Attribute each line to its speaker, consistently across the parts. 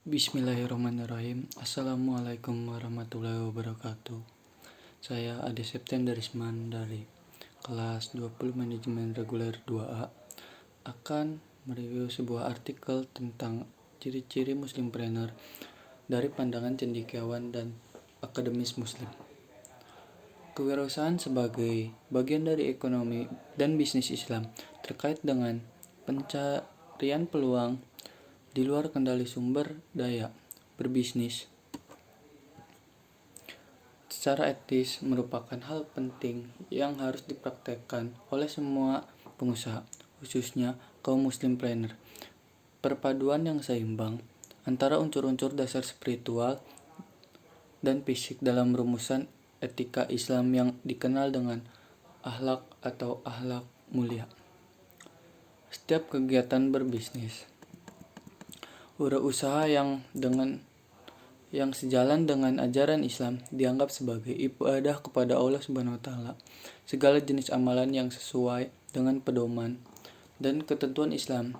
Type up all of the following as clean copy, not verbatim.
Speaker 1: Bismillahirrahmanirrahim. Assalamualaikum warahmatullahi wabarakatuh. Saya Ade Septian Darisman dari kelas 20 Manajemen Reguler 2A akan mereview sebuah artikel tentang ciri-ciri Muslimpreneur dari pandangan cendekiawan dan akademis Muslim. Kewirausahaan sebagai bagian dari ekonomi dan bisnis Islam terkait dengan pencarian peluang di luar kendali sumber daya berbisnis secara etis merupakan hal penting yang harus dipraktekkan oleh semua pengusaha, khususnya kaum Muslimpreneur. Perpaduan yang seimbang antara unsur-unsur dasar spiritual dan fisik dalam rumusan etika Islam yang dikenal dengan akhlak atau akhlak mulia. Setiap kegiatan berbisnis, wirausaha yang sejalan dengan ajaran Islam dianggap sebagai ibadah kepada Allah Subhanahu wa taala. Segala jenis amalan yang sesuai dengan pedoman dan ketentuan Islam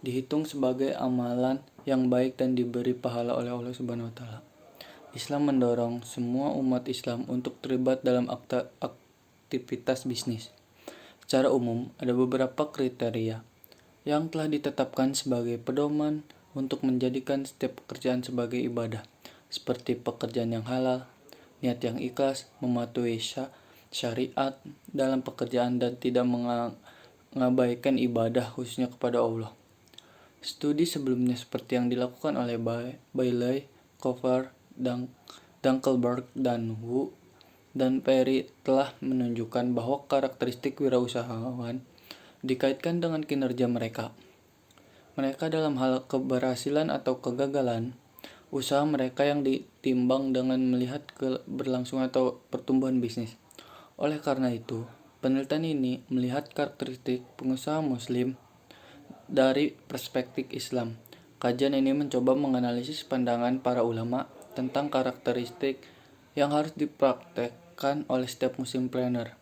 Speaker 1: dihitung sebagai amalan yang baik dan diberi pahala oleh Allah Subhanahu wa taala. Islam mendorong semua umat Islam untuk terlibat dalam aktivitas bisnis. Secara umum, ada beberapa kriteria yang telah ditetapkan sebagai pedoman untuk menjadikan setiap pekerjaan sebagai ibadah, seperti pekerjaan yang halal, niat yang ikhlas, mematuhi syariat dalam pekerjaan dan tidak mengabaikan ibadah khususnya kepada Allah. Studi sebelumnya seperti yang dilakukan oleh Bailey, Cover, Dunkelberg, dan Wu dan Perry telah menunjukkan bahwa karakteristik wirausahawan dikaitkan dengan kinerja mereka. Mereka dalam hal keberhasilan atau kegagalan usaha mereka yang ditimbang dengan melihat keberlangsungan atau pertumbuhan bisnis. Oleh karena itu, penelitian ini melihat karakteristik pengusaha Muslim dari perspektif Islam. Kajian ini mencoba menganalisis pandangan para ulama tentang karakteristik yang harus dipraktekkan oleh setiap Muslimpreneur.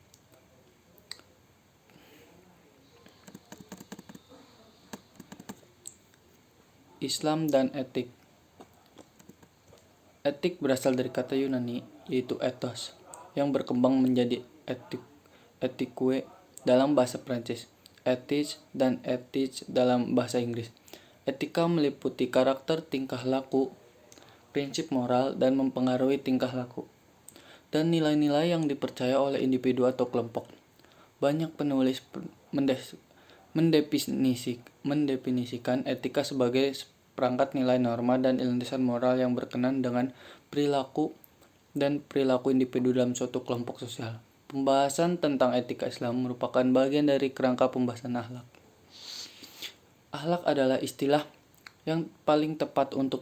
Speaker 1: Islam dan etik. Etik berasal dari kata Yunani yaitu ethos yang berkembang menjadi ethique dalam bahasa Prancis, ethics dan ethics dalam bahasa Inggris. Etika meliputi karakter tingkah laku, prinsip moral dan mempengaruhi tingkah laku, dan nilai-nilai yang dipercaya oleh individu atau kelompok. Banyak penulis mendefinisikan etika sebagai perangkat nilai norma dan landasan moral yang berkenan dengan perilaku individu dalam suatu kelompok sosial. Pembahasan tentang etika Islam merupakan bagian dari kerangka pembahasan akhlak. Akhlak adalah istilah yang paling tepat untuk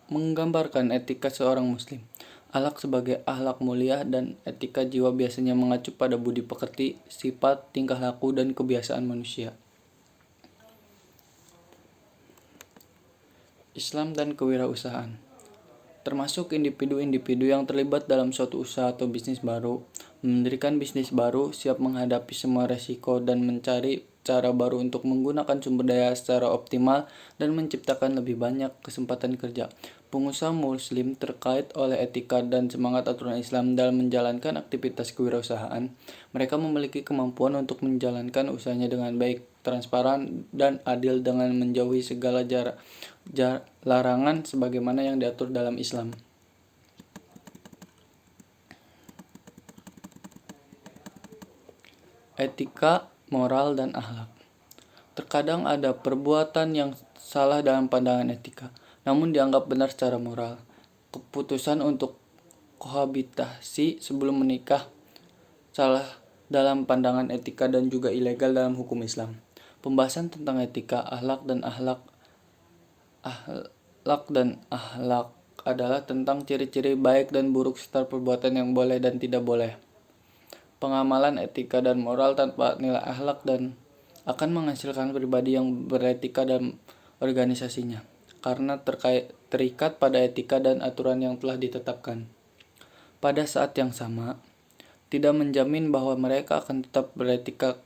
Speaker 1: menggambarkan etika seorang muslim. Akhlak sebagai akhlak mulia dan etika jiwa biasanya mengacu pada budi pekerti, sifat, tingkah laku, dan kebiasaan manusia. Islam dan kewirausahaan, termasuk individu-individu yang terlibat dalam suatu usaha atau bisnis baru, mendirikan bisnis baru, siap menghadapi semua resiko dan mencari cara baru untuk menggunakan sumber daya secara optimal dan menciptakan lebih banyak kesempatan kerja. Pengusaha Muslim terkait oleh etika dan semangat aturan Islam dalam menjalankan aktivitas kewirausahaan. Mereka memiliki kemampuan untuk menjalankan usahanya dengan baik, transparan, dan adil dengan menjauhi segala larangan sebagaimana yang diatur dalam Islam. Etika, moral, dan akhlak. Terkadang ada perbuatan yang salah dalam pandangan etika, namun dianggap benar secara moral. Keputusan untuk kohabitasi sebelum menikah salah dalam pandangan etika dan juga ilegal dalam hukum Islam. Pembahasan tentang etika, akhlak dan akhlak adalah tentang ciri-ciri baik dan buruk serta perbuatan yang boleh dan tidak boleh. Pengamalan etika dan moral tanpa nilai akhlak dan akan menghasilkan pribadi yang beretika dalam organisasinya, karena terikat pada etika dan aturan yang telah ditetapkan. Pada saat yang sama, tidak menjamin bahwa mereka akan tetap beretika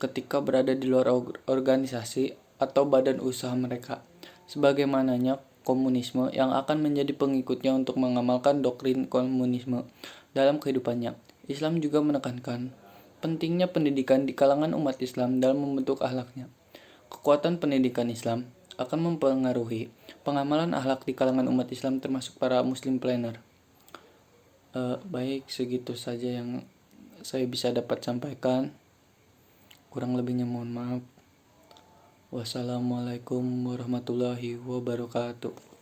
Speaker 1: ketika berada di luar organisasi atau badan usaha mereka, sebagaimananya komunisme yang akan menjadi pengikutnya untuk mengamalkan doktrin komunisme dalam kehidupannya. Islam juga menekankan pentingnya pendidikan di kalangan umat Islam dalam membentuk akhlaknya. Kekuatan pendidikan Islam akan mempengaruhi pengamalan akhlak di kalangan umat Islam termasuk para Muslim planner. Baik, segitu saja yang saya bisa dapat sampaikan. Kurang lebihnya mohon maaf. Wassalamualaikum warahmatullahi wabarakatuh.